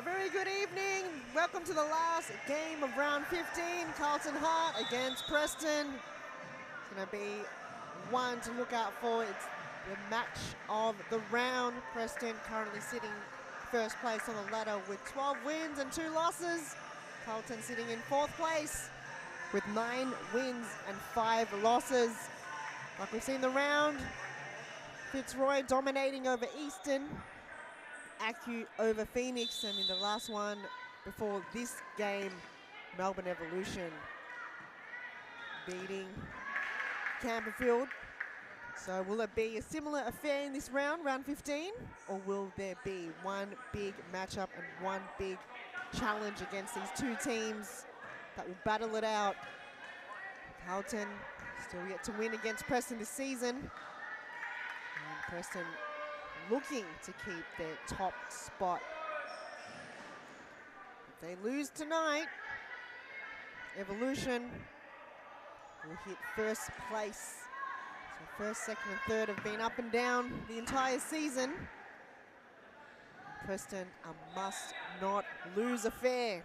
very good evening. Welcome to the last game of round 15. Carlton Heart against Preston. It's going to be one to look out for. It's the match of the round. Preston currently sitting first place on the ladder with 12 wins and 2 losses. Carlton sitting in 4th place with 9 wins and 5 losses. Like we've seen the round, Fitzroy dominating over Eastern, Acu over Phoenix, and in the last one before this game, Melbourne Evolution beating Camberfield. So will it be a similar affair in this round, round 15, or will there be one big matchup and one big challenge against these two teams that will battle it out? Carlton still yet to win against Preston this season. And Preston looking to keep their top spot. If they lose tonight, Evolution will hit first place. So first, second and third have been up and down the entire season. Preston a must not lose affair.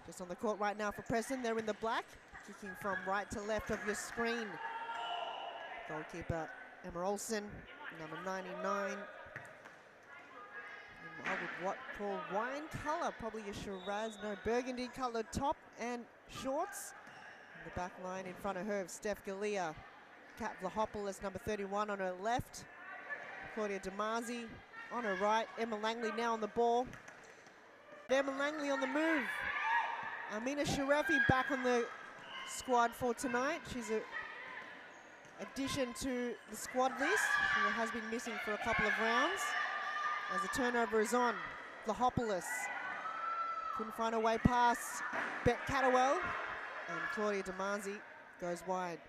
Just on the court right now for Preston, they're in the black, kicking from right to left of your screen. Goalkeeper Emma Olsen, number 99. I would call wine colour, probably a Shiraz, no, burgundy coloured top and shorts. In the back line in front of her, Steph Galea. Kat Vlahopoulos, number 31 on her left. Claudia Damazi on her right. Emma Langley now on the ball. Emma Langley on the move. Amina Sharefi back on the squad for tonight. She's a addition to the squad list. She has been missing for a couple of rounds. As the turnover is on, Vlahopoulos couldn't find a way past Bet Catterwell, and Claudia Damazi goes wide.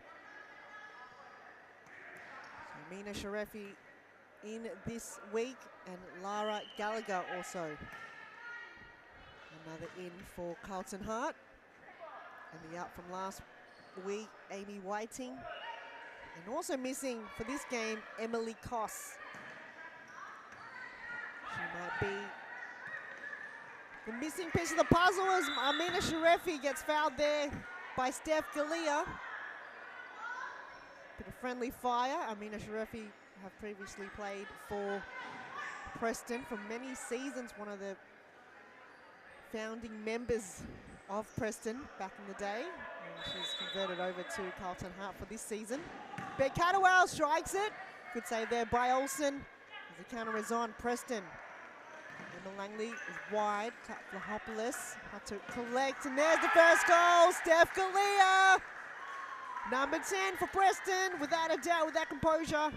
So Mina Sharefi in this week, and Lara Gallagher also. Another in for Carlton Heart. And the out from last week, Amy Whiting. And also missing for this game, Emily Koss. She might be the missing piece of the puzzle as Amina Sharefi gets fouled there by Steph Galea. Bit of friendly fire. Amina Sharefi have previously played for Preston for many seasons, one of the founding members of Preston back in the day. And she's converted over to Carlton Heart for this season. Bet Catterwell strikes it. Good save there by Olsen. As the counter is on, Preston. Emma Langley is wide. Kat Vlahopoulos had to collect, and there's the first goal. Steph Galea, number 10 for Preston, without a doubt, with that composure.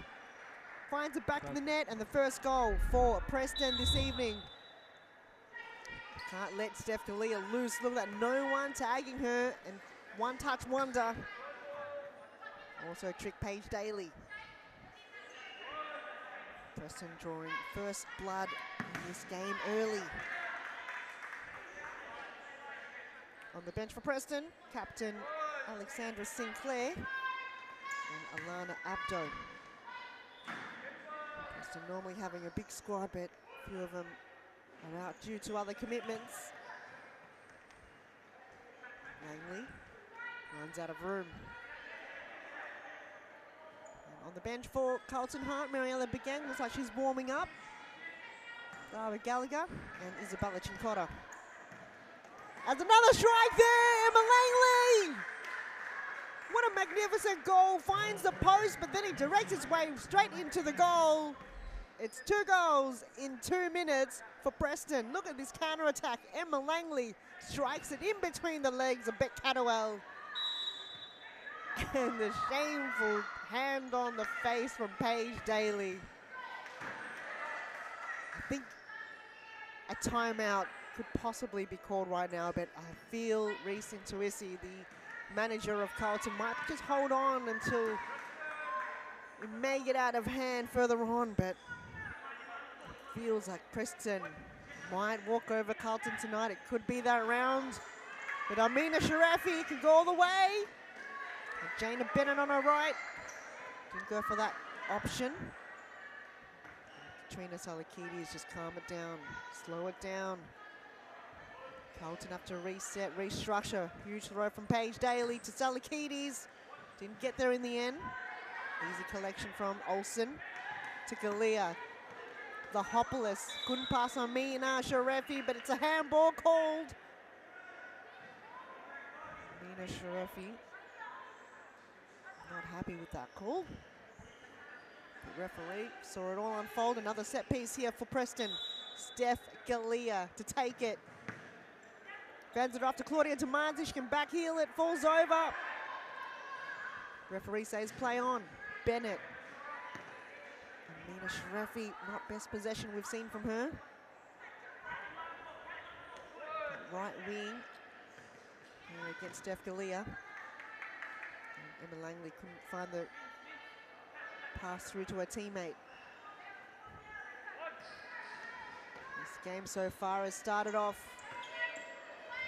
Finds it back in the net, and the first goal for Preston this evening. Can't let Steph Galea loose. Look at that, no one tagging her, and one touch wonder. Also trick Paige Daly. Preston drawing first blood in this game early. On the bench for Preston, captain Alexandra Sinclair and Alana Abdo. Preston normally having a big squad, but a few of them are out due to other commitments. Langley runs out of room. And on the bench for Carlton Heart, Mariella Begang, looks like she's warming up. Lara Gallagher and Isabella Cincotta. As another strike there, Emma Langley! What a magnificent goal, finds the post, but then he directs his way straight into the goal. It's 2 goals in 2 minutes for Preston. Look at this counter attack. Emma Langley strikes it in between the legs of Bet Catterwell. And the shameful hand on the face from Paige Daly. I think a timeout could possibly be called right now, but I feel Reece Intuisi, the manager of Carlton, might just hold on until it may get out of hand further on, but feels like Preston might walk over Carlton tonight. It could be that round. But Amina Sharefi can go all the way. And Jana Bennett on her right. Didn't go for that option. Trina Salakidis, just calm it down, slow it down. Carlton have to reset, restructure. Huge throw from Paige Daly to Salakidis. Didn't get there in the end. Easy collection from Olsen to Galea. The Hoppolis couldn't pass on Mina Sharefi, but it's a handball called. Mina Sharefi not happy with that call. The referee saw it all unfold. Another set piece here for Preston. Steph Galea to take it. Fans it off to Claudia Tomanzi. She can back heel it, falls over. Referee says play on. Bennett. And Mina Sharefi, not best possession we've seen from her. That right wing against Steph Galea. Emma Langley couldn't find the pass through to her teammate. This game so far has started off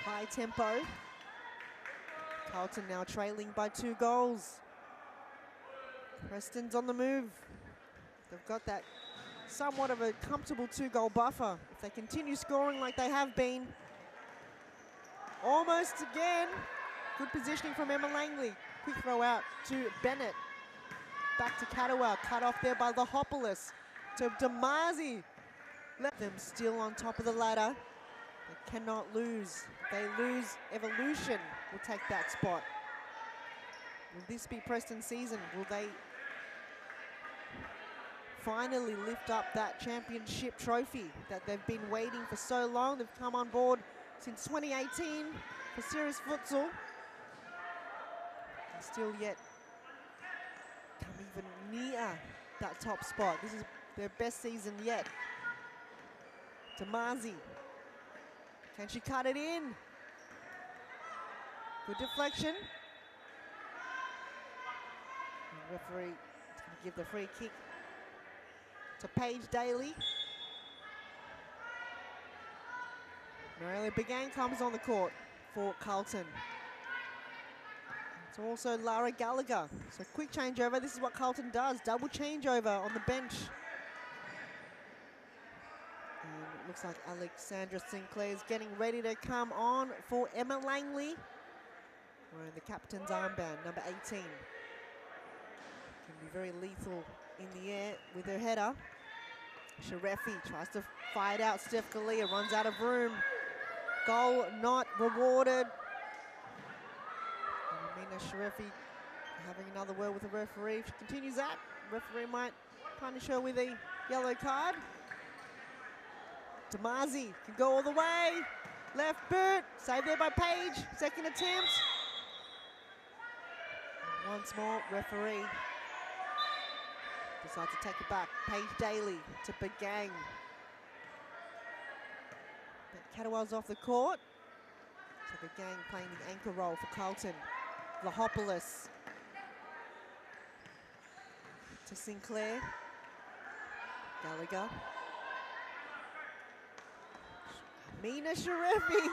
high tempo. Carlton now trailing by 2 goals. Preston's on the move. They've got that somewhat of a comfortable 2-goal buffer. If they continue scoring like they have been. Almost again. Good positioning from Emma Langley. Quick throw out to Bennett. Back to Catawal, cut off there by the Hoppolis. To Damazi. Let them still on top of the ladder. They cannot lose. If they lose, Evolution will take that spot. Will this be Preston's season? Will they finally lift up that championship trophy that they've been waiting for so long? They've come on board since 2018 for serious futsal. And still yet come even near that top spot. This is their best season yet. Damazi. Can she cut it in? Good deflection. The referee is going to give the free kick to Paige Daly. Noelia Begang comes on the court for Carlton. It's also Lara Gallagher. So quick changeover. This is what Carlton does. Double changeover on the bench. And it looks like Alexandra Sinclair is getting ready to come on for Emma Langley. Wearing the captain's armband, number 18. Can be very lethal in the air with her header. Sharefi tries to fight out Steph Galea, runs out of room. Goal not rewarded. And Amina Sharefi having another word with the referee. If she continues that, referee might punish her with a yellow card. Damazi can go all the way. Left boot, saved there by Paige. Second attempt. And once more, referee decides to take it back. Paige Daly to Begang. But Catawal's off the court. So Begang playing the anchor role for Carlton. Lahopoulos to Sinclair. Gallagher. Mina Sharefi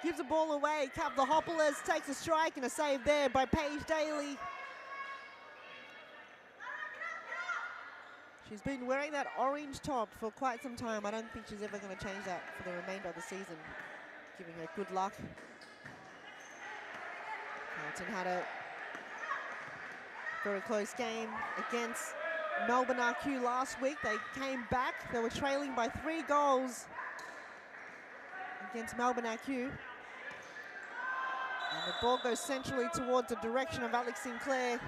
gives the ball away. Cap Lahopoulos takes a strike and a save there by Paige Daly. She's been wearing that orange top for quite some time. I don't think she's ever going to change that for the remainder of the season. Giving her good luck. Carlton had a very close game against Melbourne RQ last week. They came back. They were trailing by 3 goals against Melbourne RQ. And the ball goes centrally towards the direction of Alex Sinclair.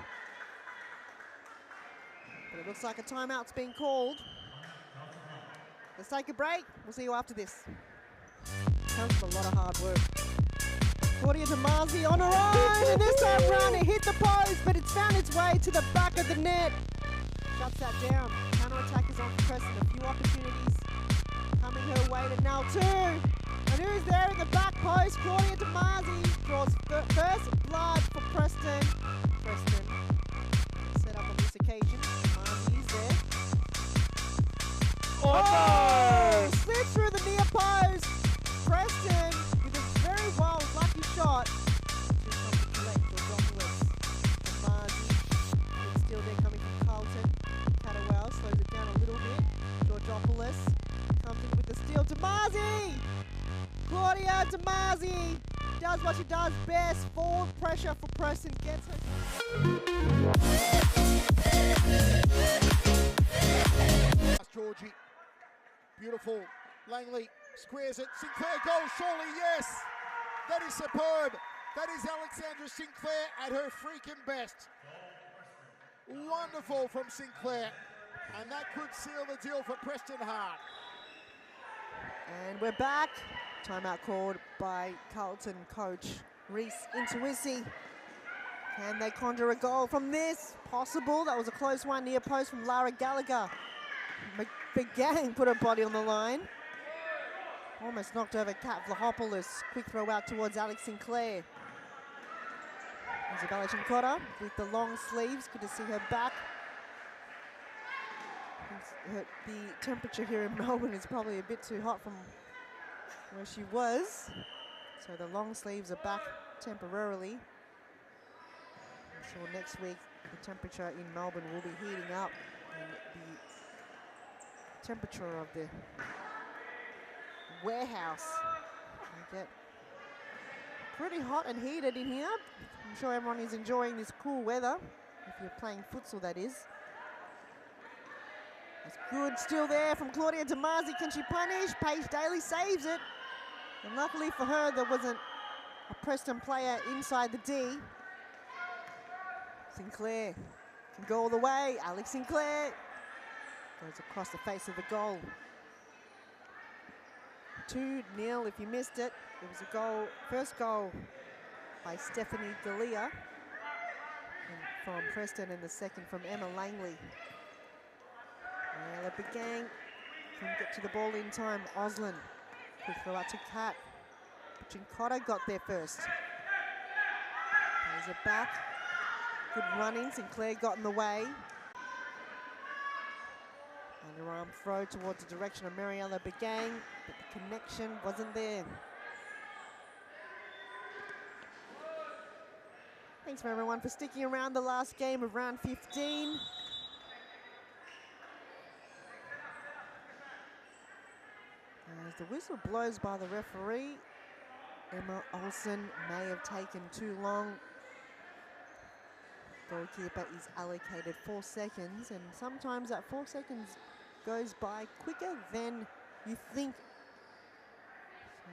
But it looks like a timeout's being called. Let's take a break. We'll see you after this. Comes with a lot of hard work. Claudia Tomanzi on her own, and this time round it hit the post, but it's found its way to the back of the net. Shuts that down. Counter-attackers on for Preston. A few opportunities coming her way to now 2. And who's there in the back post? Claudia Tomanzi draws first blood for Preston. Preston set up on this occasion. Tomanzi is there. Oh! Slips through the near post. Preston with a very well lucky shot. Just comes to collect for Droplets. Tomanzi is still there coming from Carlton. Catawal slows it down a little bit. Damasi! Claudia Damasi does what she does best. Forward pressure for Preston. Gets her. Georgie. Beautiful. Langley squares it. Sinclair goes surely, yes. That is superb. That is Alexandra Sinclair at her freaking best. Wonderful from Sinclair. And that could seal the deal for Preston Hart. And we're back. Timeout called by Carlton coach Reese Intuisi. Can they conjure a goal from this? Possible. That was a close one near post from Lara Gallagher. McGang put her body on the line. Almost knocked over Kat Vlahopoulos. Quick throw out towards Alex Sinclair. Isabella Chincotta with the long sleeves. Good to see her back. The temperature here in Melbourne is probably a bit too hot from where she was. So the long sleeves are back temporarily. I'm sure next week the temperature in Melbourne will be heating up. And the temperature of the warehouse will get pretty hot and heated in here. I'm sure everyone is enjoying this cool weather. If you're playing futsal, that is. It's good still there from Claudia Damasi. Can she punish? Paige Daly saves it. And luckily for her, there wasn't a Preston player inside the D. Sinclair can go all the way. Alex Sinclair goes across the face of the goal. 2-0 if you missed it. It was a goal, first goal by Stephanie Galea from Preston and the second from Emma Langley. Ella Begang couldn't get to the ball in time. Oslin, quick throw out to Kat. Chincotta got there first. Plays it back. Good running. Sinclair got in the way. Underarm throw towards the direction of Mariella Begang, but the connection wasn't there. Thanks for everyone for sticking around the last game of round 15. As the whistle blows by the referee, Emma Olsen may have taken too long. Goalkeeper is allocated 4 seconds, and sometimes that 4 seconds goes by quicker than you think. So,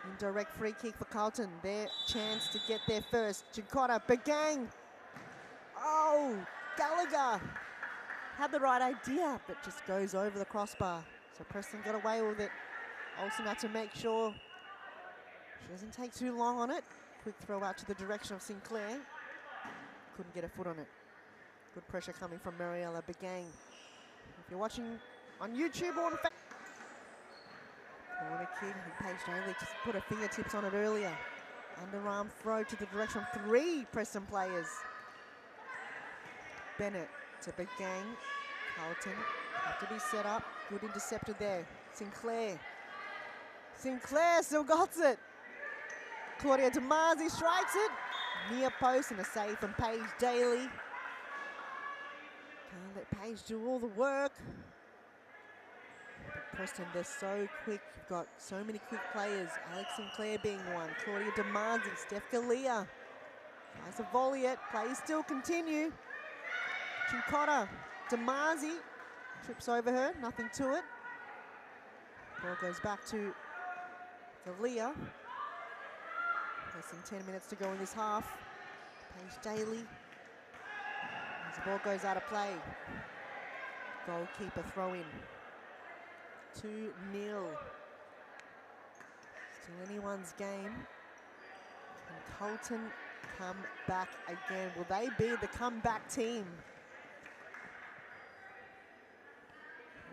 indirect free kick for Carlton. Their chance to get there first. Chincotta, Begang. Oh, Gallagher had the right idea, but just goes over the crossbar. So Preston got away with it. Olsen had to make sure she doesn't take too long on it. Quick throw out to the direction of Sinclair. Couldn't get a foot on it. Good pressure coming from Mariella Begang. If you're watching on YouTube or on Facebook. Corner kick, Paige Daly just put her fingertips on it earlier. Underarm throw to the direction of 3 Preston players. Bennett to Begang. Carlton have to be set up. Good interceptor there. Sinclair. Sinclair still got it. Claudia Damasi strikes it. Near post and a save from Paige Daly. Can't let Paige do all the work. But Preston, they're so quick. You've got so many quick players. Alex Sinclair being one. Claudia Damasi, Steph Galea. Tries to volley it. Plays still continue. Chincotta. Damasi trips over her, nothing to it. Ball goes back to Galea. Less than 10 minutes to go in this half. Paige Daly. As the ball goes out of play. Goalkeeper throw in. 2-0. Still anyone's game. Can Carlton come back again? Will they be the comeback team?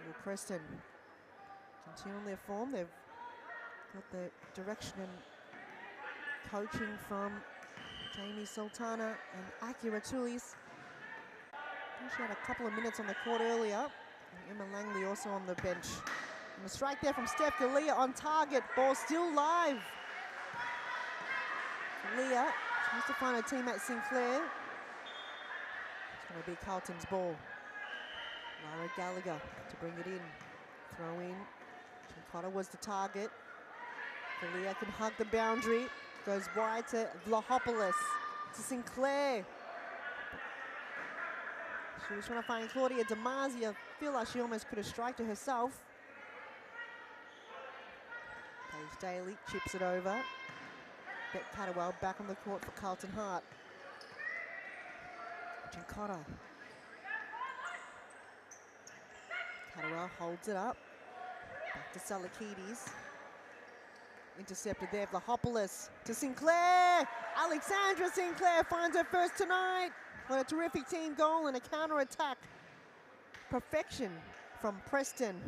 Will Preston continue on their form? They've got the direction and coaching from Jamie Sultana and Aki Ratulis. She had a couple of minutes on the court earlier. And Emma Langley also on the bench. And a strike there from Steph Galea on target. Ball still live. Galea tries to find her teammate Sinclair. It's going to be Carlton's ball. Lara Gallagher to bring it in. Throw in. Cotter was the target. Galia can hug the boundary. Goes wide to Vlahopoulos, to Sinclair. She was trying to find Claudia Damasi. I feel like she almost could have striked her herself. Paige Daly chips it over. Beck Catterwell back on the court for Carlton Hart. Cotter. Catterwell holds it up. Back to Salakides. Intercepted there, Vlahopoulos to Sinclair. Alexandra Sinclair finds her first tonight. What a terrific team goal and a counter-attack. Perfection from Preston.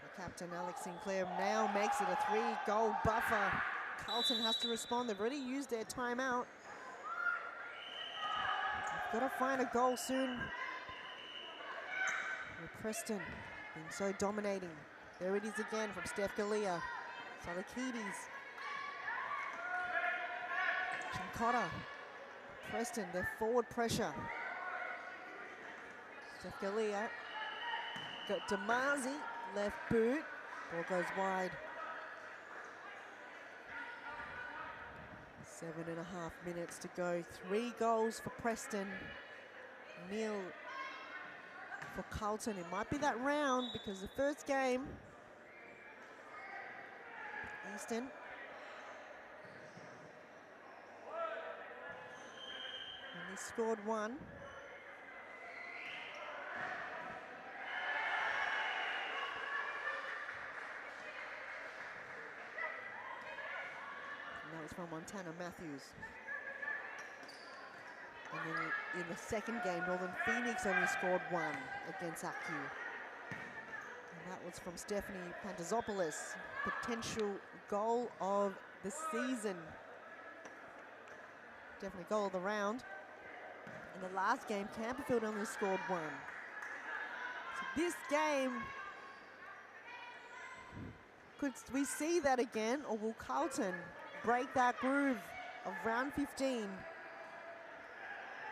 The captain, Alex Sinclair, now makes it a 3-goal buffer. Carlton has to respond. They've already used their timeout. They've got to find a goal soon. With Preston being so dominating. There it is again from Steph Galia. Salakides. Chincotta. Preston, their forward pressure. Steph Galia. Got Damasi, left boot. Ball goes wide. 7.5 minutes to go. 3 goals for Preston. 0 for Carlton. It might be that round because the first game, Easton. Only scored 1. And that was from Montana Matthews. And then in the second game, Northern Phoenix only scored 1 against Aku. And that was from Stephanie Pantazopoulos. Potential goal of the season. Definitely goal of the round. In the last game, Camperfield only scored 1. So this game, could we see that again, or will Carlton break that groove of round 15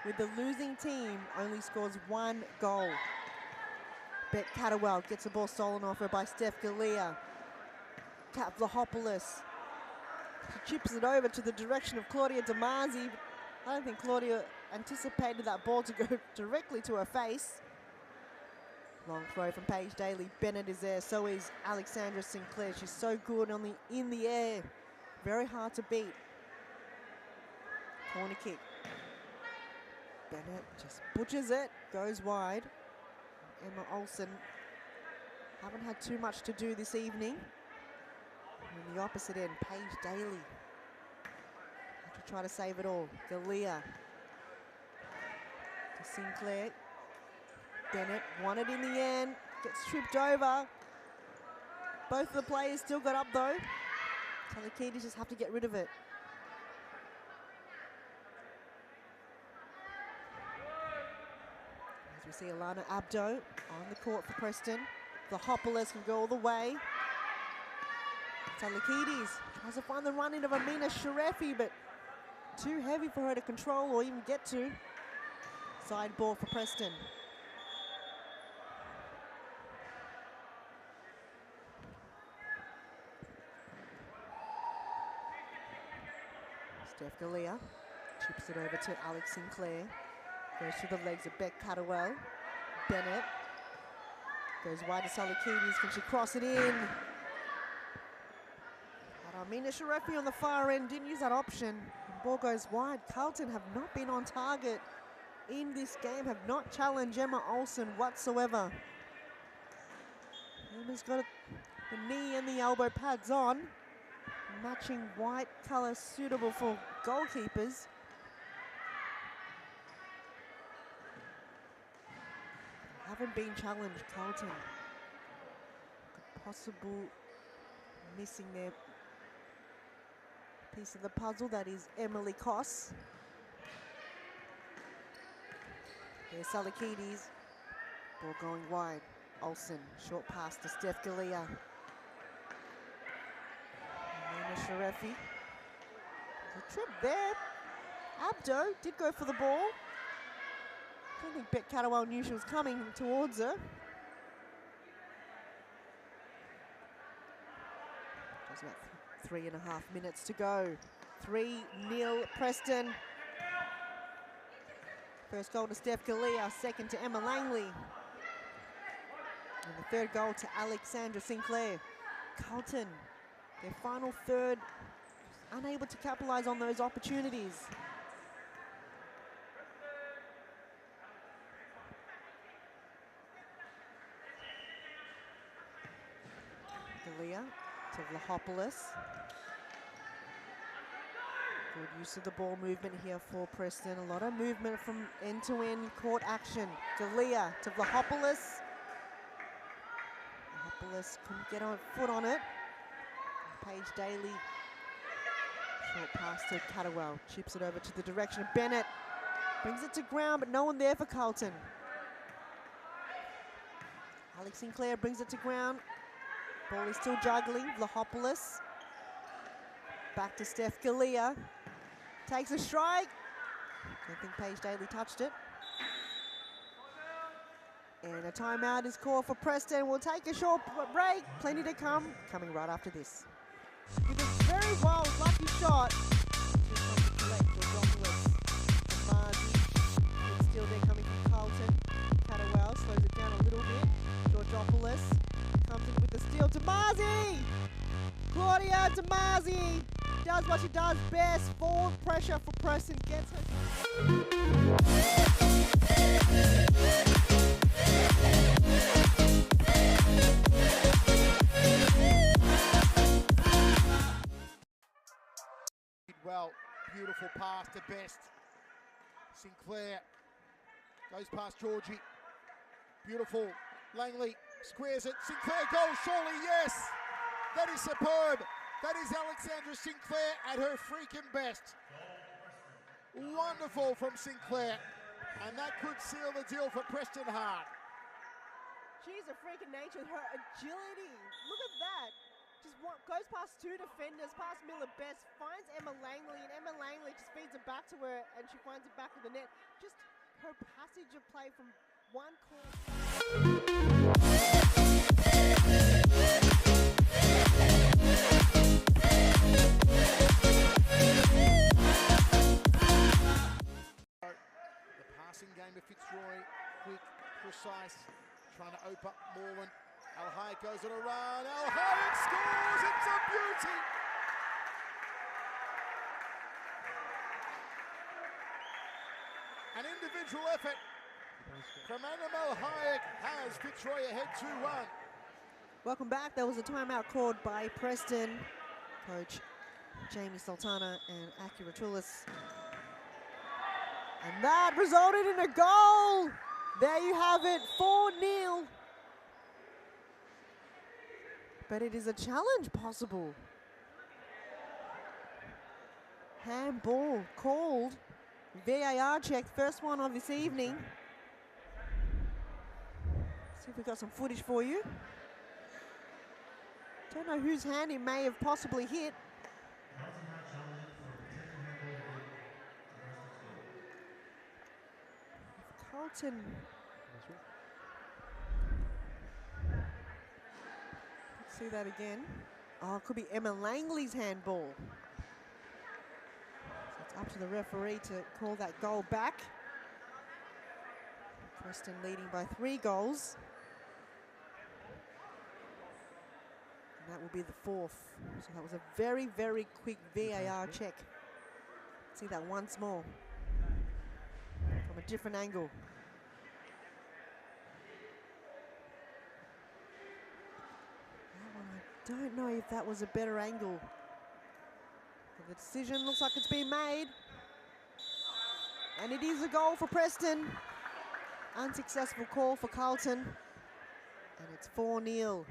with the losing team only scores 1 goal? Beck Catterwell gets the ball stolen off her by Steph Galia. Kat Vlahopoulos. She chips it over to the direction of Claudia Damasi. I don't think Claudia anticipated that ball to go directly to her face. Long throw from Paige Daly. Bennett is there, so is Alexandra Sinclair. She's so good on the in the air. Very hard to beat. Corner kick. Bennett just butchers it, goes wide. Emma Olsen haven't had too much to do this evening. On the opposite end, Paige Daly have to try to save it all. Galia to Sinclair. Bennett won it in the end, gets tripped over. Both of the players still got up though. Talakides just have to get rid of it. As we see Alana Abdo on the court for Preston. The Hopperless can go all the way. Talakides tries to find the run in of Amina Sharefi, but too heavy for her to control or even get to. Side ball for Preston. Steph Galia chips it over to Alex Sinclair. Goes through the legs of Beck Catterwell. Bennett goes wide to Salakides. Can she cross it in? Amina Sharefi on the far end didn't use that option. The ball goes wide. Carlton have not been on target in this game, have not challenged Emma Olsen whatsoever. Emma's got the knee and the elbow pads on. Matching white colour suitable for goalkeepers. Haven't been challenged, Carlton. Possible missing their piece of the puzzle, that is Emily Koss. There's Salakides. Ball going wide. Olsen, short pass to Steph Galia. Amina Sharefi. There's a trip there. Abdo did go for the ball. I don't think Bet Catterwell knew she was coming towards her. There's about 3.5 minutes to go. 3-0 Preston. First goal to Steph Galea, second to Emma Langley. And the third goal to Alexandra Sinclair. Carlton, their final third, unable to capitalise on those opportunities. Galea to Vlahopoulos. Good use of the ball movement here for Preston. A lot of movement from end-to-end court action. Galea to Vlahopoulos. Vlahopoulos couldn't get a foot on it. Paige Daly. Short pass to Catterwell. Chips it over to the direction of Bennett. Brings it to ground, but no one there for Carlton. Alex Sinclair brings it to ground. Ball is still juggling. Vlahopoulos. Back to Steph Galea. Takes a strike. Don't think Paige Daly touched it. And a timeout is called for Preston. We'll take a short break. Plenty to come. Coming right after this. With a very wild, lucky shot. Still there coming from Carlton. Catterwell slows it down a little bit. Georgopoulos comes in with the steal. Damazi! Claudia Damazi does what she does best. Forward pressure for Preston. Gets her. Well, beautiful pass to Best. Sinclair goes past Georgie. Beautiful. Langley squares it. Sinclair goes, surely, yes! That is superb. That is Alexandra Sinclair at her freaking best. Wonderful from Sinclair. And that could seal the deal for Preston Hart. She's a freak of nature. Her agility. Look at that. Just goes past two defenders, past Miller Best, finds Emma Langley, and Emma Langley just feeds it back to her, and she finds it back of the net. Just her passage of play from one corner. The passing game of Fitzroy, quick, precise, trying to open up Moreland. Al Hayek goes on a run. Al Hayek scores. It's a beauty. An individual effort from Annabelle Hayek has Fitzroy ahead 2-1. Welcome back. There was a timeout called by Preston. Coach Jamie Sultana and Aki Ratulis. And that resulted in a goal. There you have it, 4-0. But it is a challenge possible. Handball called. VAR check, first one of this evening. See if we've got some footage for you. Don't know whose hand it may have possibly hit. Carlton. Let's see that again. Oh, it could be Emma Langley's handball. So it's up to the referee to call that goal back. Preston leading by 3 goals. And that will be the 4th. So that was a very, very quick VAR check. See that once more from a different angle. I don't know if that was a better angle. But the decision looks like it's been made. And it is a goal for Preston. Unsuccessful call for Carlton. And it's 4-0.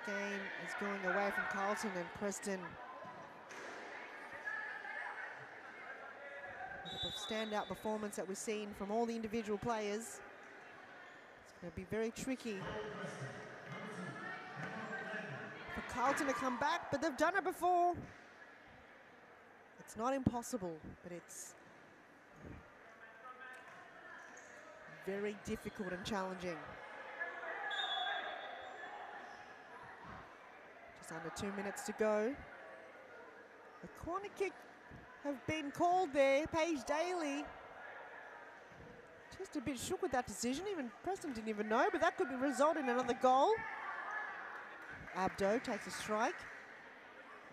This game is going away from Carlton and Preston. The standout performance that we've seen from all the individual players. It's going to be very tricky for Carlton to come back, but they've done it before. It's not impossible, but it's very difficult and challenging. Just under 2 minutes to go. The corner kick have been called there. Paige Daly just a bit shook with that decision. Even Preston didn't even know, but that could be result in another goal. Abdo takes a strike.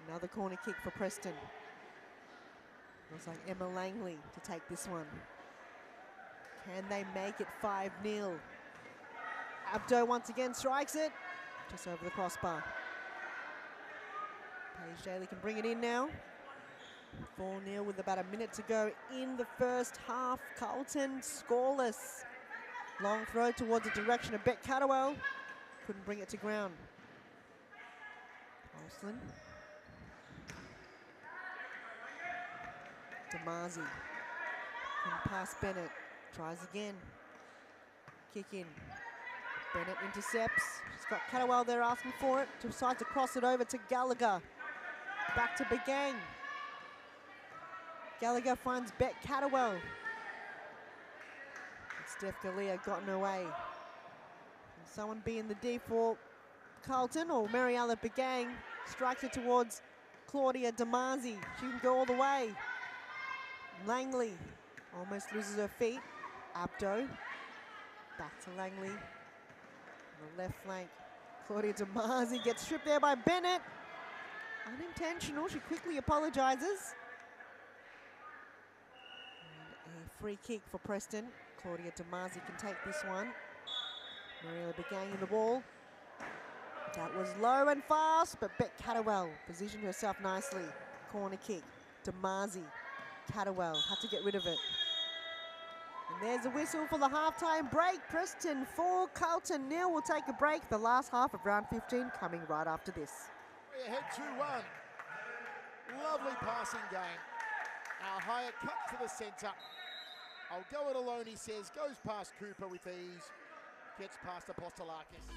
Another corner kick for Preston. Looks like Emma Langley to take this one. Can they make it 5-0? Abdo once again strikes it. Just over the crossbar. Paige Daly can bring it in now. 4-0 with about a minute to go in the first half. Carlton scoreless. Long throw towards the direction of Beck Catterwell. Couldn't bring it to ground. Olsen. Demazi. Couldn't pass Bennett. Tries again. Kick in. Bennett intercepts. She's got Catterwell there asking for it. Decides to cross it over to Gallagher. Back to Begang. Gallagher finds Beck Catterwell. Steph Galea gotten away. Can someone be in the D for Carlton, or Mariella Begang strikes it towards Claudia Demazi. She can go all the way. Langley almost loses her feet. Abdo. Back to Langley. On the left flank. Claudia Demazi gets stripped there by Bennett. Unintentional. She quickly apologises. And a free kick for Preston. Claudia Demazi can take this one. Mariella Begang in the ball. That was low and fast, but Beck Catterwell positioned herself nicely. Corner kick. Demazi. Catterwell had to get rid of it. And there's a whistle for the halftime break. Preston 4, Carlton 0. We'll take a break. The last half of round 15 coming right after this. We're ahead 2-1. Lovely passing game. Our Hyatt cuts to the centre. I'll go it alone, he says. Goes past Cooper with ease. Gets past Apostolakis.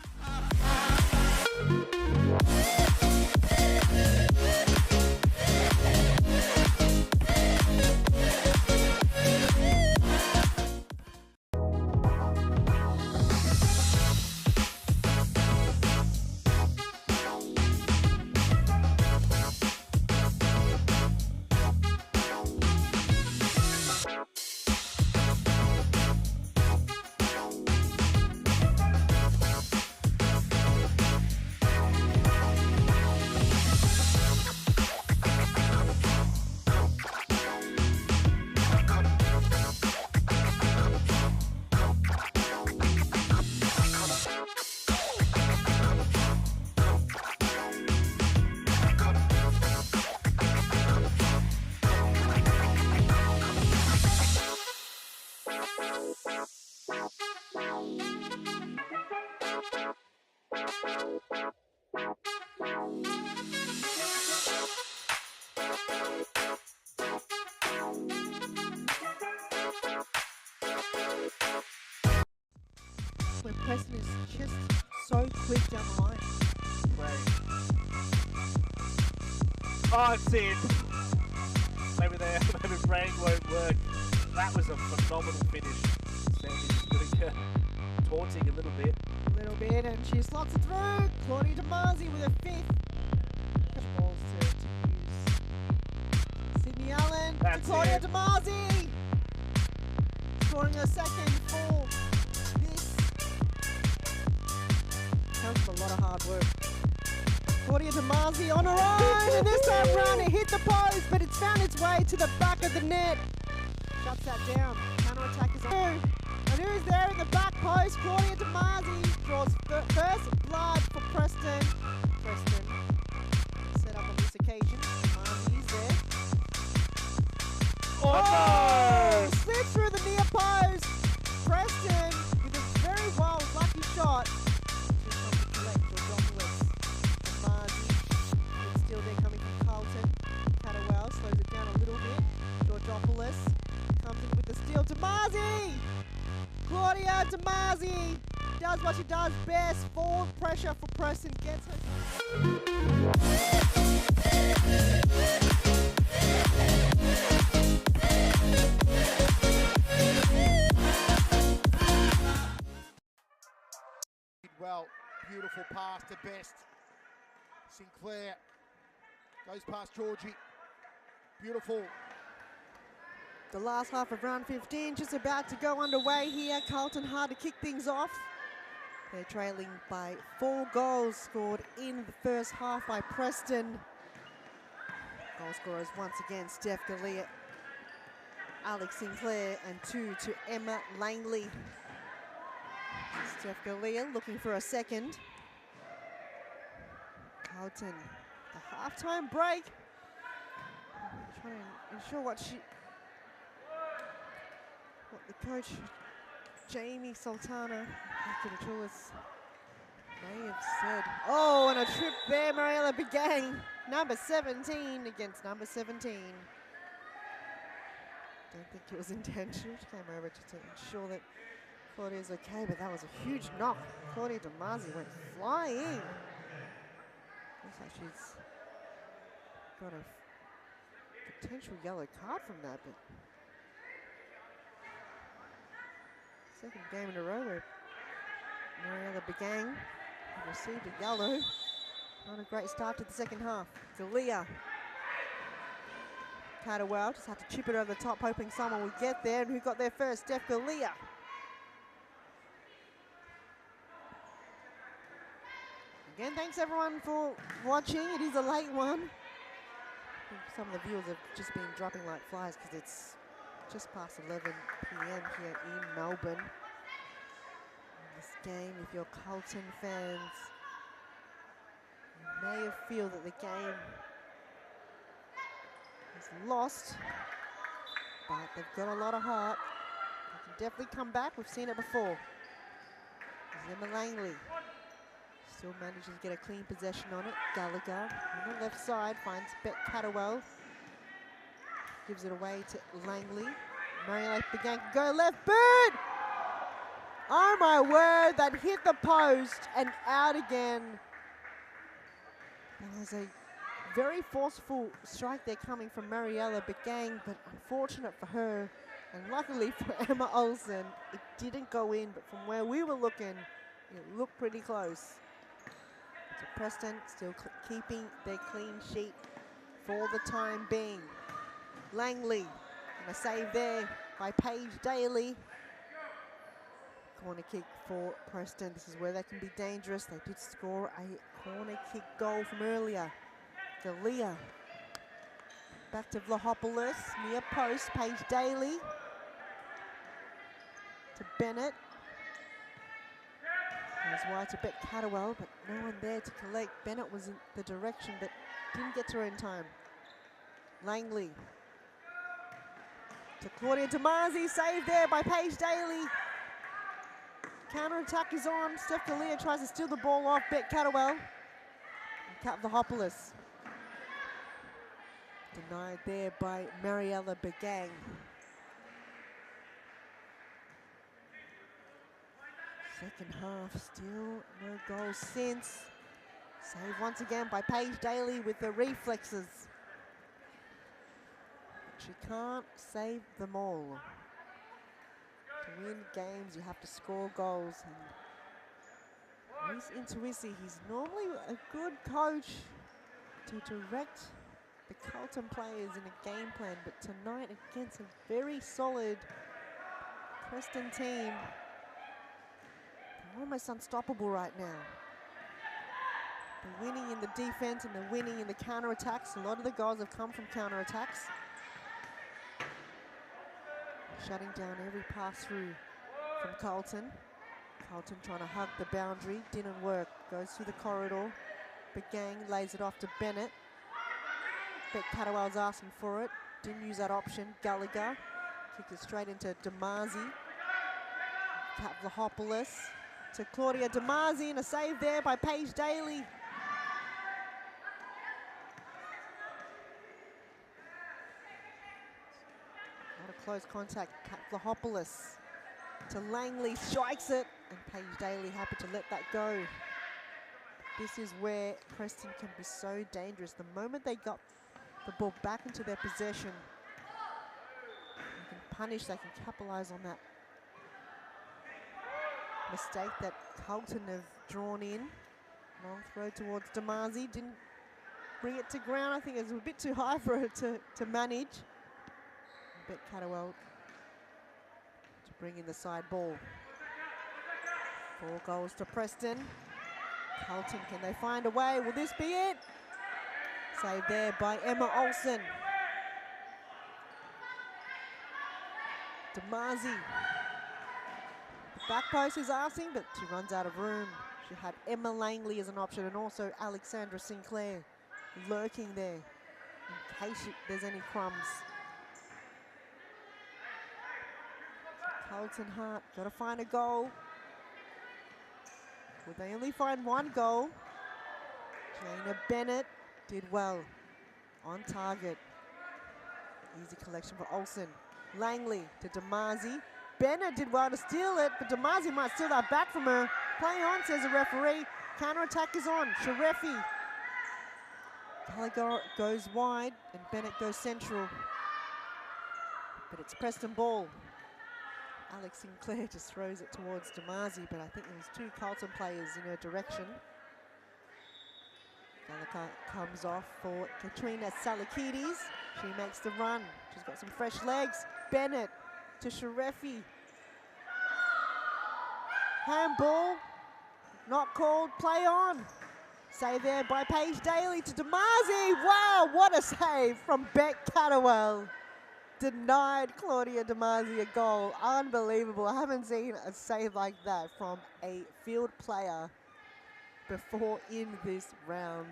When Preston is just so quick down the line. Right. Oh, it's in. Maybe Brang won't work. That was a phenomenal finish. Sandy's doing her taunting a little bit. And she slots it through. Claudia Demazi with her fifth. Balls to use. Sydney Allen to Claudia Demazi. Scoring her second for this. Comes from a lot of hard work. Claudia Demazi on her own, and this time round it hit the post, but it's found its way to the back of the net. Shuts that down. Counter-attack is on. And who's there in the back post? Claudia Demazi draws first blood for Preston. Preston set up on this occasion. Demazi is there. Oh, no! Slid through the near post. Preston with a very well lucky shot. Demazi is still there coming from Carlton. Catterwell slows it down a little bit. Georgopoulos comes in with the steal. Demazi! Claudia Demazi does what she does best. Forward pressure for Preston. Gets her. beautiful pass to Best. Sinclair goes past Georgie. Beautiful. The last half of round 15 just about to go underway here. Carlton hard to kick things off. They're trailing by 4 goals scored in the first half by Preston. Goal scorers once again Steph Galea, Alex Sinclair, and 2 to Emma Langley. Steph Galea looking for a second. Carlton, the halftime break. Trying to ensure what the coach, Jamie Sultana, may have said. Oh, and a trip there, Mariella Begang, number 17 against number 17. Don't think it was intentional. She came over to ensure that Claudia's okay, but that was a huge knock. Claudia DeMasi went flying. Looks like she's got a potential yellow card from that, but second game in a row where Mariella Begang received a yellow. Not a great start to the second half. Galea. Cadwell just had to chip it over the top, hoping someone would get there. And who got there first? Steph Galea. Again, thanks everyone for watching. It is a late one. I think some of the viewers have just been dropping like flies because it's just past 11 p.m. here in Melbourne. This game, if you're Carlton fans, you may feel that the game is lost, but they've got a lot of heart. They can definitely come back. We've seen it before. There's Emma Langley. Still manages to get a clean possession on it. Gallagher on the left side finds Bet Cadwell. Gives it away to Langley. Mariella Begang can go left. Bird! Oh my word, that hit the post and out again. That was a very forceful strike there coming from Mariella Begang, but unfortunate for her. And luckily for Emma Olsen, it didn't go in, but from where we were looking, it looked pretty close. So Preston still keeping their clean sheet for the time being. Langley, and a save there by Paige Daly. Corner kick for Preston. This is where they can be dangerous. They did score a corner kick goal from earlier. Galea. Back to Vlahopoulos, near post, Paige Daly. To Bennett. Goes wide to Bet Cadwell, but no one there to collect. Bennett was in the direction, but didn't get to her in time. Langley. To Claudia DeMasi, saved there by Paige Daly. Counter-attack is on. Steph Galea tries to steal the ball off Bet Cadwell. Kat Vlahopoulos. Denied there by Mariella Begang. Second half, still no goals since. Save once again by Paige Daly with the reflexes. She can't save them all. To win games, you have to score goals. And Reece Intuisi, he's normally a good coach to direct the Carlton players in a game plan, but tonight against a very solid Preston team, they're almost unstoppable right now. They're winning in the defense and they're winning in the counter-attacks. A lot of the goals have come from counter-attacks. Shutting down every pass through from Carlton. Carlton trying to hug the boundary, didn't work. Goes through the corridor. Begang lays it off to Bennett. Bet Cadwell's asking for it. Didn't use that option. Gallagher kicked it straight into DeMasi. Kat Vlahopoulos to Claudia DeMasi, and a save there by Paige Daly. Close contact, Kat Vlahopoulos to Langley, strikes it, and Paige Daly happy to let that go. This is where Preston can be so dangerous. The moment they got the ball back into their possession, they can punish, they can capitalise on that mistake that Carlton have drawn in. Long throw towards Damazi, didn't bring it to ground. I think it was a bit too high for her to manage. Bet Catterwell to bring in the side ball. 4 goals to Preston. Carlton, can they find a way? Will this be it? Saved there by Emma Olsen. Damazi. The back post is asking, but she runs out of room. She had Emma Langley as an option and also Alexandra Sinclair lurking there in case there's any crumbs. Carlton Hart, got to find a goal. Would they only find 1 goal? Jaina Bennett did well. On target. Easy collection for Olsen. Langley to Damazi. Bennett did well to steal it, but Damazi might steal that back from her. Play on, says the referee. Counter-attack is on. Sharefi. Gallagher goes wide, and Bennett goes central. But it's Preston ball. Alex Sinclair just throws it towards Damazi, but I think there was 2 Carlton players in her direction. Gallagher comes off for Katrina Salakidis. She makes the run. She's got some fresh legs. Bennett to Sharefi. Handball. Not called. Play on. Save there by Paige Daly to Damazi. Wow, what a save from Beck Catterwell. Denied Claudia Damazi a goal. Unbelievable. I haven't seen a save like that from a field player before in this round.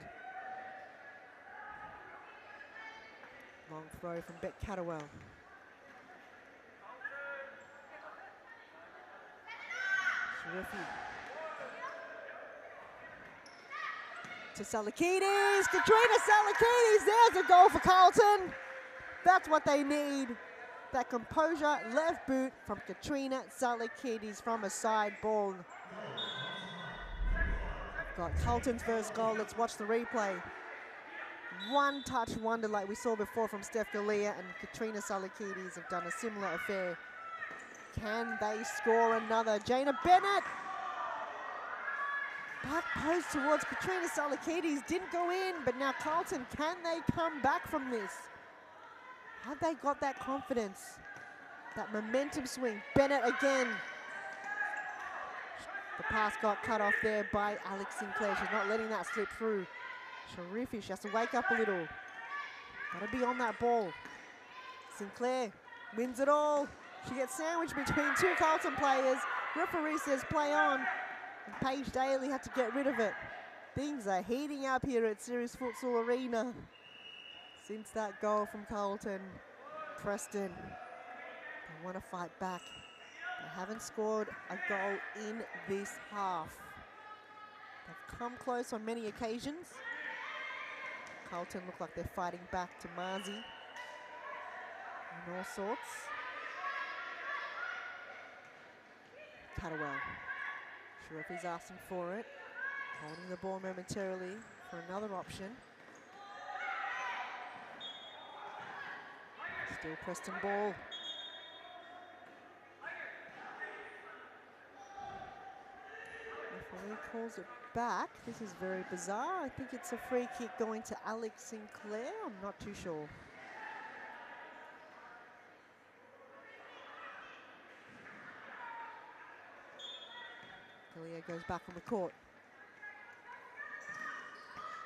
Long throw from Beck Catterwell. Sharifi. To Salakidis. Katrina Salakidis. There's a goal for Carlton. That's what they need. That composure left boot from Katrina Salakidis from a side ball. Got Carlton's first goal. Let's watch the replay. One touch wonder like we saw before from Steph Galea, and Katrina Salakidis have done a similar affair. Can they score another? Jaina Bennett. Back post towards Katrina Salakidis. Didn't go in, but now Carlton, can they come back from this? Have they got that confidence? That momentum swing. Bennett again. The pass got cut off there by Alex Sinclair. She's not letting that slip through. Sharifi, she has to wake up a little. Gotta be on that ball. Sinclair wins it all. She gets sandwiched between 2 Carlton players. Referee says play on. And Paige Daly had to get rid of it. Things are heating up here at Series Futsal Arena. Since that goal from Carlton, Preston, they want to fight back. They haven't scored a goal in this half. They've come close on many occasions. Carlton look like they're fighting back to Marzi and all sorts. Catterwell. Sharefi's asking for it. Holding the ball momentarily for another option. Still Preston ball. Referee calls it back. This is very bizarre. I think it's a free kick going to Alex Sinclair. I'm not too sure. Galea goes back on the court.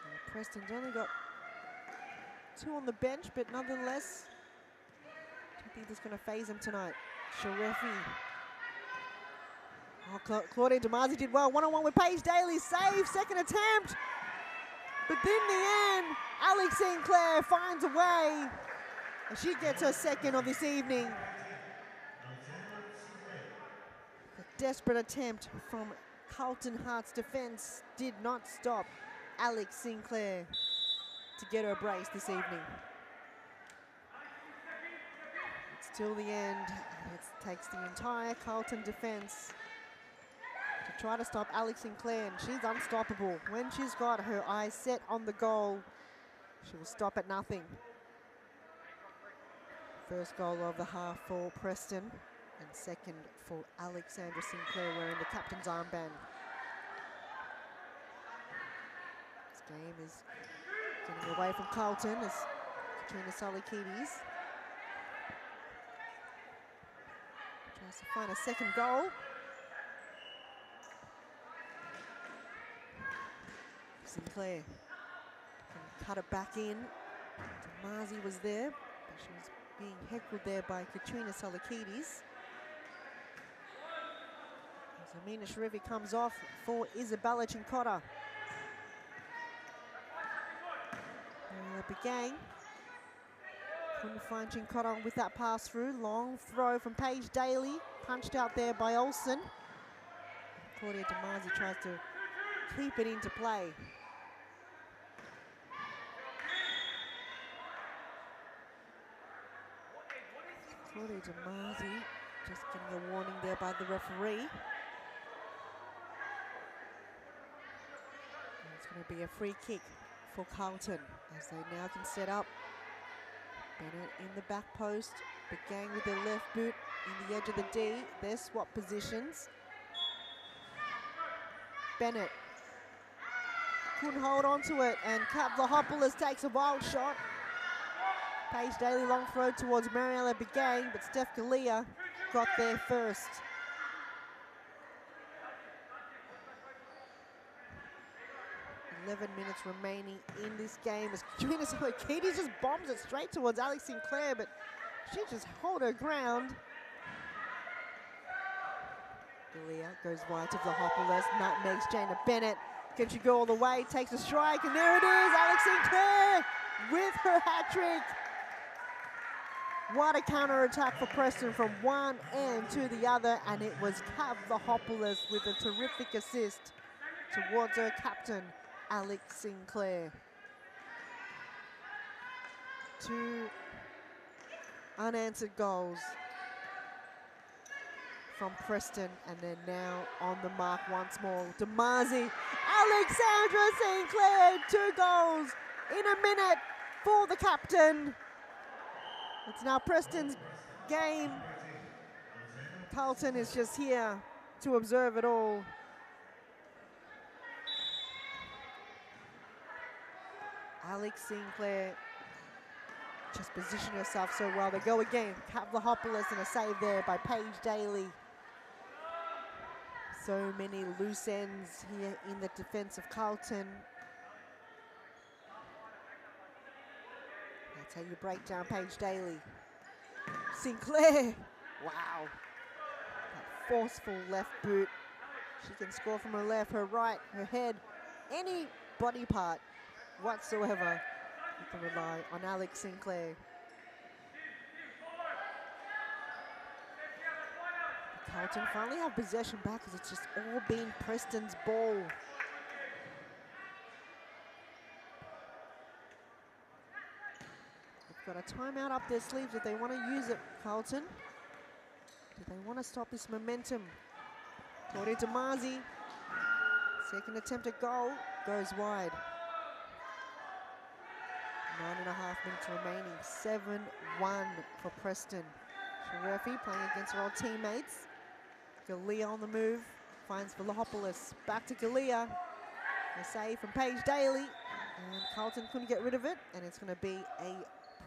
And Preston's only got 2 on the bench, but nonetheless, I think that's going to phase him tonight. Sharefi. Oh, Claudia Damazi did well. 1-on-1 with Paige Daly. Save, second attempt. But in the end, Alex Sinclair finds a way. And she gets her second of this evening. A desperate attempt from Carlton Hart's defense did not stop Alex Sinclair to get her brace this evening. It's till the end. It takes the entire Carlton defense to try to stop Alex Sinclair, and she's unstoppable. When she's got her eyes set on the goal, she will stop at nothing. First goal of the half for Preston, and second for Alexandra Sinclair wearing the captain's armband. Game is getting away from Carlton as Katrina Salikidis tries to find a second goal. Sinclair can cut it back in. Damazi was there, but she was being heckled there by Katrina Salikidis. As Amina Sharifi comes off for Isabella Chincotta. Begang. Couldn't find Chincotta with that pass through. Long throw from Paige Daly. Punched out there by Olsen. Claudia Damazi tries to keep it into play. Claudia Damazi just getting a warning there by the referee. And it's going to be a free kick for Carlton as they now can set up. Bennett in the back post, Begang with their left boot in the edge of the D. Their swap positions. Bennett couldn't hold on to it, and Vlahopoulos takes a wild shot. Paige Daly long throw towards Mariella Begang, but Steph Galea got there first. Minutes remaining in this game as Katrina Salikidis just bombs it straight towards Alex Sinclair, but she just held her ground. Galea goes wide to Vlahopoulos, nutmegs Jana Bennett. Can she go all the way? Takes a strike, and there it is, Alex Sinclair with her hat-trick. What a counter-attack for Preston from one end to the other, and it was Vlahopoulos with a terrific assist towards her captain, Alex Sinclair. 2 unanswered goals from Preston, and they're now on the mark once more. Damazi, Alexandra Sinclair, 2 goals in a minute for the captain. It's now Preston's game. Carlton is just here to observe it all. Alex Sinclair just positioned herself so well. They go again. Vlahopoulos and a save there by Paige Daly. So many loose ends here in the defense of Carlton. That's how you break down Paige Daly. Sinclair, wow. That forceful left boot. She can score from her left, her right, her head, any body part whatsoever. You can rely on Alex Sinclair. Carlton finally have possession back because it's just all been Preston's ball. They've got a timeout up their sleeves if they want to use it, Carlton. Do they want to stop this momentum? Claudia Damazi, second attempt at goal, goes wide. 9.5 minutes remaining, 7-1 for Preston. Sharifi playing against her old teammates. Galea on the move, finds Vlahopoulos, back to Galea. A save from Paige Daly, and Carlton couldn't get rid of it, and it's going to be a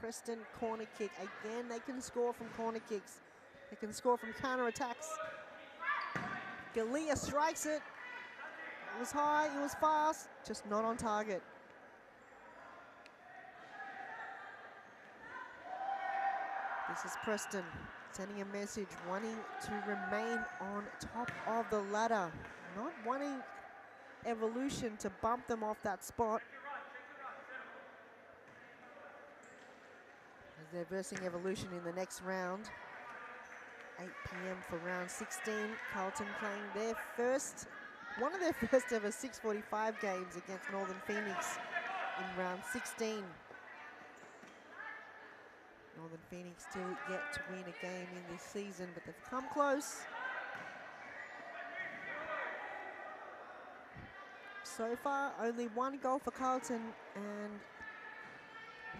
Preston corner kick. Again, they can score from corner kicks. They can score from counter-attacks. Galea strikes it. It was high, it was fast, just not on target. This is Preston sending a message, wanting to remain on top of the ladder, not wanting Evolution to bump them off that spot. As they're versing Evolution in the next round. 8 p.m. for round 16. Carlton playing their first, one of their first ever 6:45 games against Northern Phoenix in round 16. Northern Phoenix still yet to win a game in this season, but they've come close. So far, only 1 goal for Carlton, and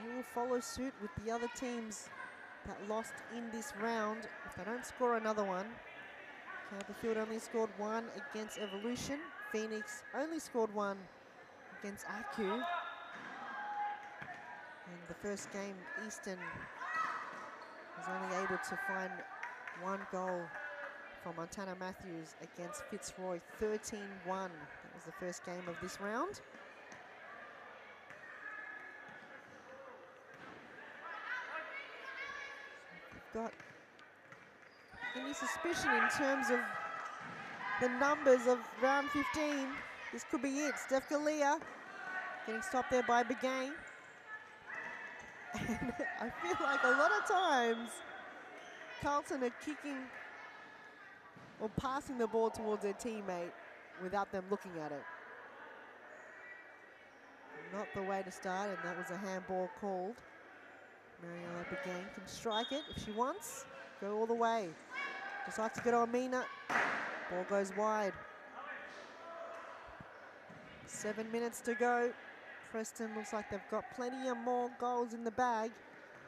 they will follow suit with the other teams that lost in this round if they don't score another one. Campbellfield only scored 1 against Evolution. Phoenix only scored 1 against Aku. In the first game, Easton was only able to find one goal from Montana Matthews against Fitzroy, 13-1. That was the first game of this round. We've got any suspicion in terms of the numbers of round 15? This could be it. Steph Galea getting stopped there by Begain. And I feel like a lot of times Carlton are kicking or passing the ball towards their teammate without them looking at it. Not the way to start, and that was a handball called. Mariella Begain can strike it if she wants. Go all the way. Just like to get on Mina. Ball goes wide. 7 minutes to go. Preston looks like they've got plenty of more goals in the bag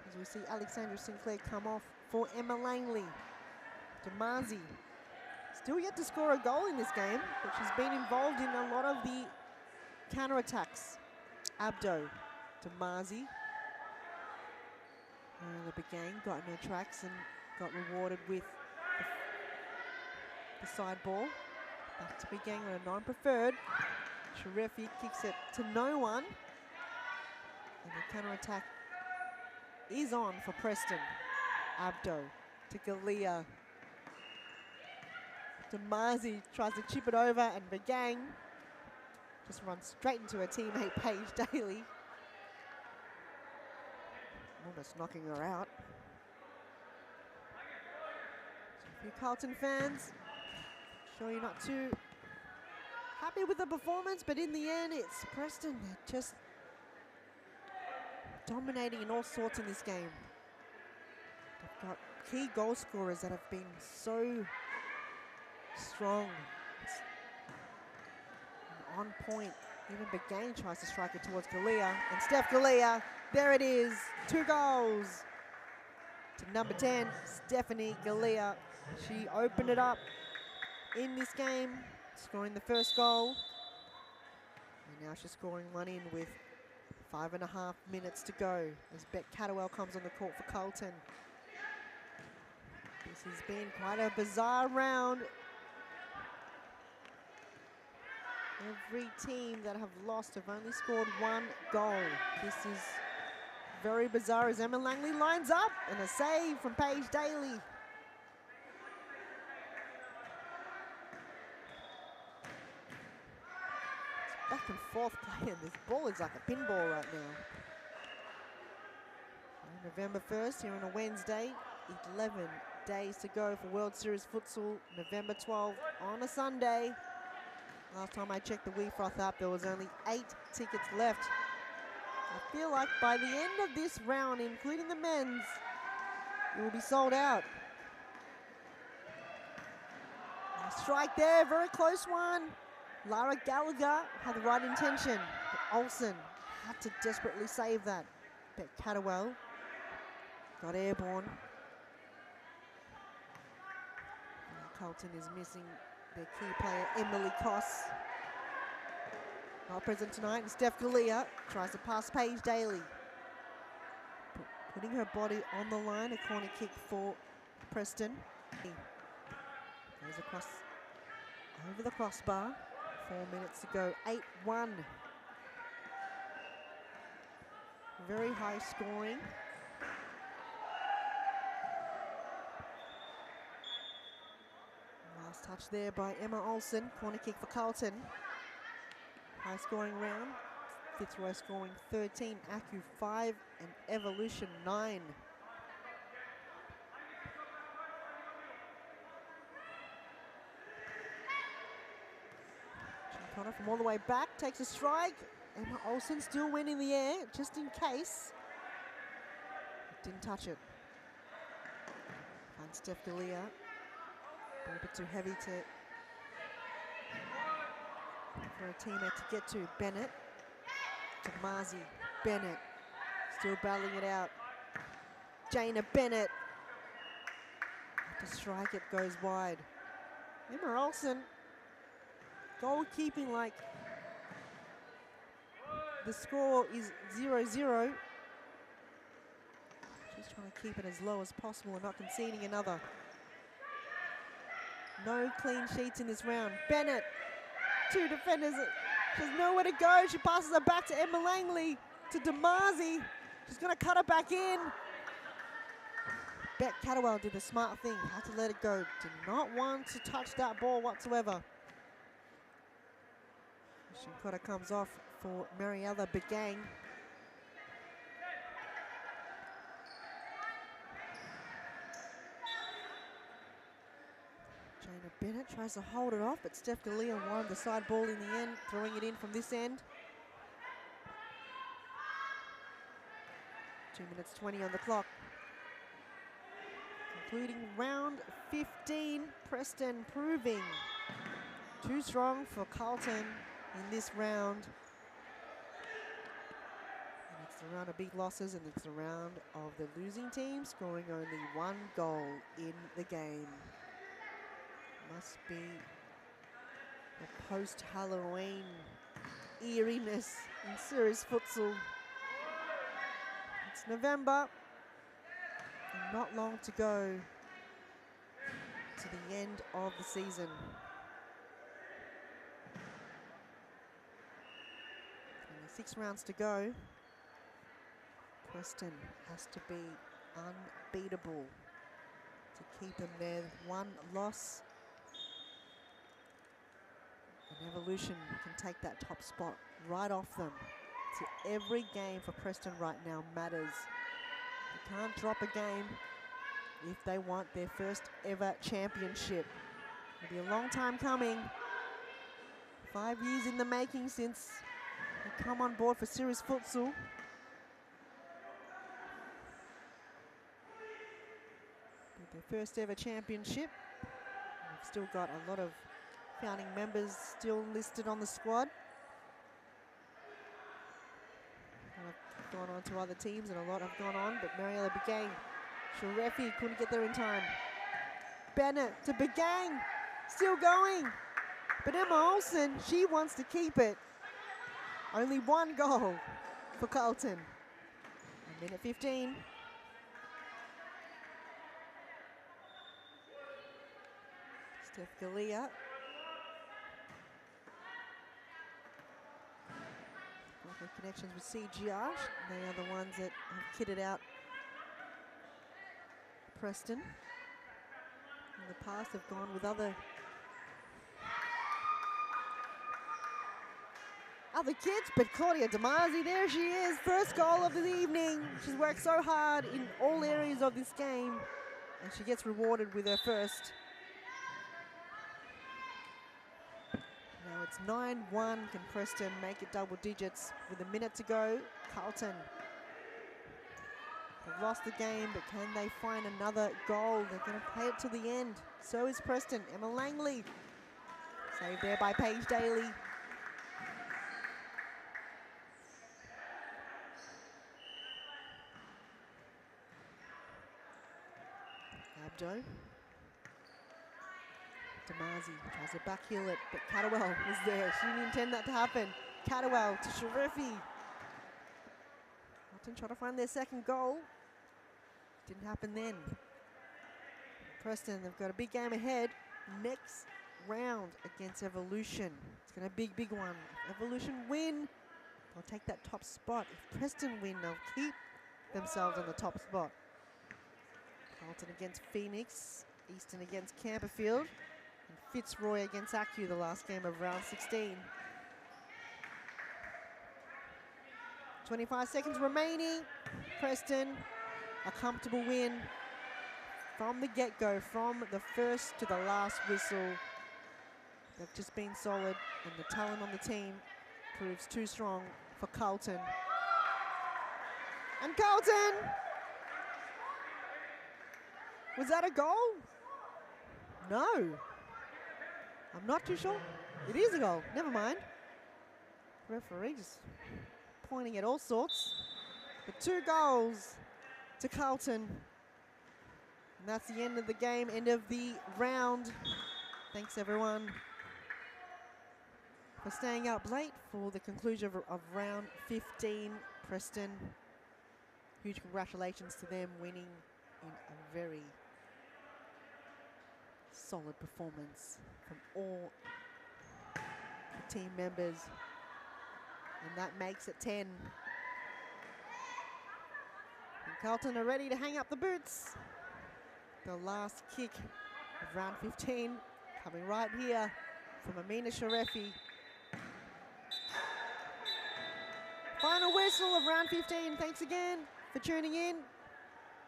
as we see Alexandra Sinclair come off for Emma Langley. Demazi still yet to score a goal in this game, but she's been involved in a lot of the counter-attacks. Abdo, Demazi. The Begain got in her tracks and got rewarded with the side ball. Back to Begain on a non-preferred. Sharefi kicks it to no one. And the counter-attack is on for Preston. Abdo to Galea. Demazi tries to chip it over, and Begain just runs straight into her teammate Paige Daly. Almost knocking her out. So if you're Carlton fans, sure you're not too happy with the performance, but in the end, it's Preston. They're just dominating in all sorts in this game. They've got key goal scorers that have been so strong. And on point. Even Begain tries to strike it towards Galea. And Steph Galea, there it is. 2 goals to number 10, Stephanie Galea. She opened it up in this game, scoring the first goal. And now she's scoring one in with 5.5 minutes to go as Beck Catterwell comes on the court for Carlton. This has been quite a bizarre round. Every team that have lost have only scored 1 goal. This is very bizarre as Emma Langley lines up and a save from Paige Daly. It's back and forth play, and this ball is like a pinball right now. November 1st here on a Wednesday, 11 days to go for World Series Futsal. November 12th on a Sunday. Last time I checked the WeFroth app, there was only 8 tickets left. I feel like by the end of this round, including the men's, it will be sold out. A strike there, very close one. Lara Gallagher had the right intention, but Olsen had to desperately save that. Beck Catterwell got airborne. And Carlton is missing their key player, Emily Koss. Not present tonight, and Steph Galea tries to pass Paige Daly. Putting her body on the line, a corner kick for Preston. Goes across over the crossbar. 4 minutes to go, 8-1. Very high scoring. Last touch there by Emma Olsen. Corner kick for Carlton. High scoring round. Fitzroy scoring 13, Aku 5, and Evolution 9. Connor from all the way back takes a strike. Emma Olsen still winning the air, just in case. Didn't touch it. Finds Steph Galea. A bit too heavy for a teammate to get to. Bennett to Marzi. Bennett still battling it out. Jaina Bennett. To strike it goes wide. Emma Olsen, goalkeeping like the score is 0-0. Just trying to keep it as low as possible and not conceding another. No clean sheets in this round. Bennett, 2 defenders. She has nowhere to go. She passes it back to Emma Langley, to Damazi. She's going to cut it back in. Bet Catterwell did the smart thing, had to let it go. Did not want to touch that ball whatsoever. Shinkota comes off for Mariella Begang. Jana Bennett tries to hold it off, but Steph Galea won the side ball in the end, throwing it in from this end. 2 minutes 20 on the clock. Concluding round 15, Preston proving too strong for Carlton in this round. And it's the round of big losses, and it's the round of the losing team scoring only 1 goal in the game. Must be the post-Halloween eeriness in series futsal. It's November, and not long to go to the end of the season. 26 rounds to go. Preston has to be unbeatable to keep them there. 1 loss, and Evolution can take that top spot right off them. So every game for Preston right now matters. They can't drop a game if they want their first ever championship. It'll be a long time coming. 5 years in the making since they come on board for series futsal. With their first ever championship. We've still got a lot of founding members still listed on the squad. Have gone on to other teams, and a lot have gone on, but Mariella Begang, Sharefi couldn't get there in time. Bennett to Begang, still going, but Emma Olsen, she wants to keep it. Only 1 goal for Carlton. 1 minute 15. Steph Galea. Connections with CGR. They are the ones that have kitted out Preston. In the past have gone with other kids, but Claudia Damazi, there she is, first goal of the evening. She's worked so hard in all areas of this game, and she gets rewarded with her first. Now it's 9-1. Can Preston make it double digits with a minute to go? Carlton have lost the game, but can they find another goal? They're going to play it to the end. So is Preston. Emma Langley, saved there by Paige Daly. Abdo. Damazi tries to backheel it, but Catterwell was there. She didn't intend that to happen. Catterwell to Sharefi. Carlton trying to find their second goal. Didn't happen then. Preston, they've got a big game ahead. Next round against Evolution. It's going to be a big one. If Evolution win, they'll take that top spot. If Preston win, they'll keep themselves on the top spot. Carlton against Phoenix. Easton against Camperfield. And Fitzroy against Acu, the last game of round 16. 25 seconds remaining. Preston, a comfortable win from the get-go, from the first to the last whistle. They've just been solid, and the talent on the team proves too strong for Carlton. And Carlton! Was that a goal? No. I'm not too sure. It is a goal. Never mind. Referee just pointing at all sorts. But 2 goals to Carlton. And that's the end of the game, end of the round. Thanks, everyone. for staying up late for the conclusion of round 15. Preston, huge congratulations to them winning in a very solid performance from all the team members. And that makes it 10. And Carlton are ready to hang up the boots. The last kick of round 15 coming right here from Amina Sharefi. Final whistle of round 15. Thanks again for tuning in.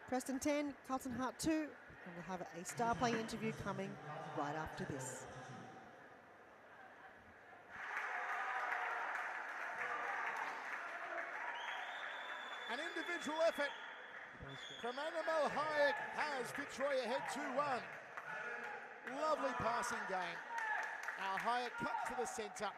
Preston 10, Carlton Heart 2. And we'll have a star play interview coming right after this. An individual effort from Annabelle Hayek has Fitzroy ahead 2-1. Lovely passing game. Now Hayek cuts to the centre.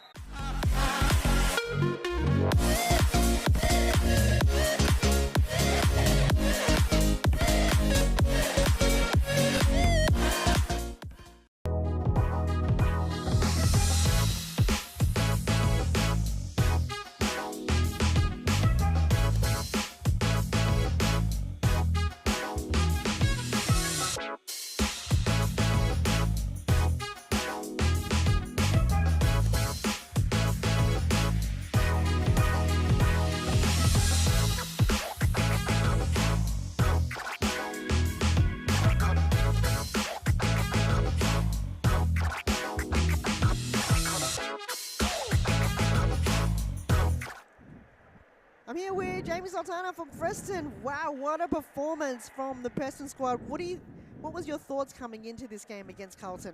I'm here with Jamie Sultana from Preston. Wow, what a performance from the Preston squad. What was your thoughts coming into this game against Carlton?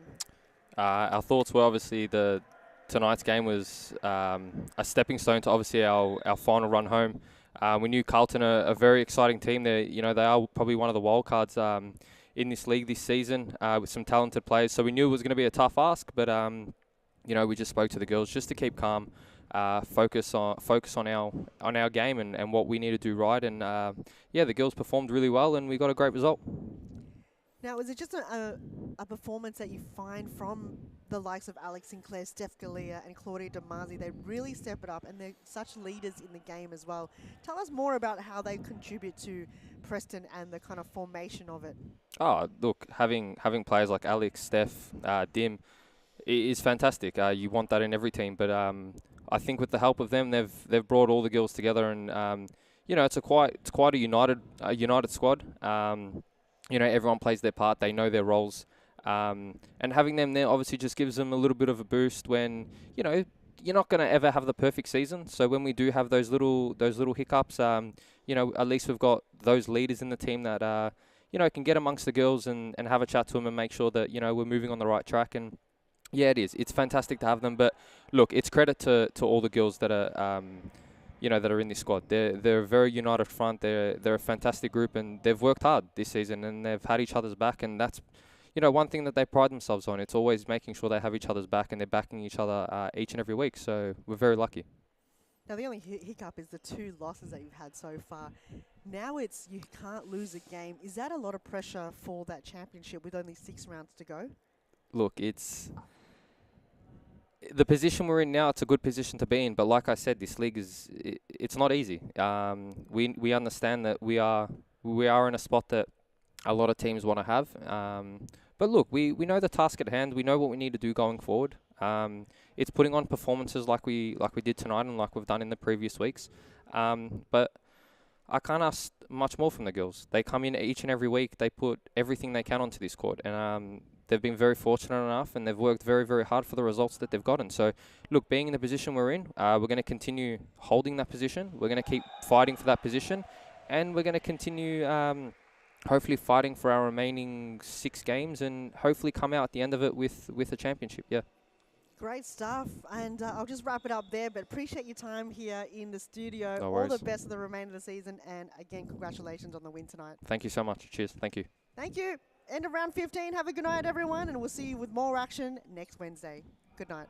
Our thoughts were obviously tonight's game was a stepping stone to obviously our final run home. We knew Carlton are a very exciting team. They are probably one of the wild cards in this league this season with some talented players. So we knew it was going to be a tough ask, but we just spoke to the girls just to keep calm. Focus on our game and what we need to do right, and the girls performed really well and we got a great result. Now, is it just a performance that you find from the likes of Alex Sinclair, Steph Galea and Claudia Damazi? They really step it up and they're such leaders in the game as well. Tell us more about how they contribute to Preston and the kind of formation of it. Oh, look, having players like Alex, Steph, Dim is fantastic. You want that in every team, but I think with the help of them, they've brought all the girls together, and it's quite a united squad. Everyone plays their part. They know their roles, and having them there obviously just gives them a little bit of a boost when you're not going to ever have the perfect season. So when we do have those little hiccups, at least we've got those leaders in the team that can get amongst the girls and have a chat to them and make sure that we're moving on the right track. And yeah, it is. It's fantastic to have them. But look, it's credit to all the girls that are that are in this squad. They're a very united front. They're a fantastic group, and they've worked hard this season, and they've had each other's back, and that's one thing that they pride themselves on. It's always making sure they have each other's back and they're backing each other each and every week. So we're very lucky. Now the only hiccup is the 2 losses that you've had so far. Now it's you can't lose a game. Is that a lot of pressure for that championship with only 6 rounds to go? Look, it's the position we're in now. It's a good position to be in, but like I said, this league it's not easy. We understand that we are in a spot that a lot of teams want to have. But look, we know the task at hand. We know what we need to do going forward. It's putting on performances like we did tonight and like we've done in the previous weeks. But I can't ask much more from the girls. They come in each and every week. They put everything they can onto this court, and they've been very fortunate enough, and they've worked very, very hard for the results that they've gotten. So, look, being in the position we're in, we're going to continue holding that position. We're going to keep fighting for that position, and we're going to continue hopefully fighting for our remaining 6 games and hopefully come out at the end of it with a championship. Yeah. Great stuff, and I'll just wrap it up there, but appreciate your time here in the studio. No All worries. the best of the remainder of the season, and again, congratulations on the win tonight. Thank you so much. Cheers. Thank you. Thank you. End of round 15. Have a good night, everyone, and we'll see you with more action next Wednesday. Good night.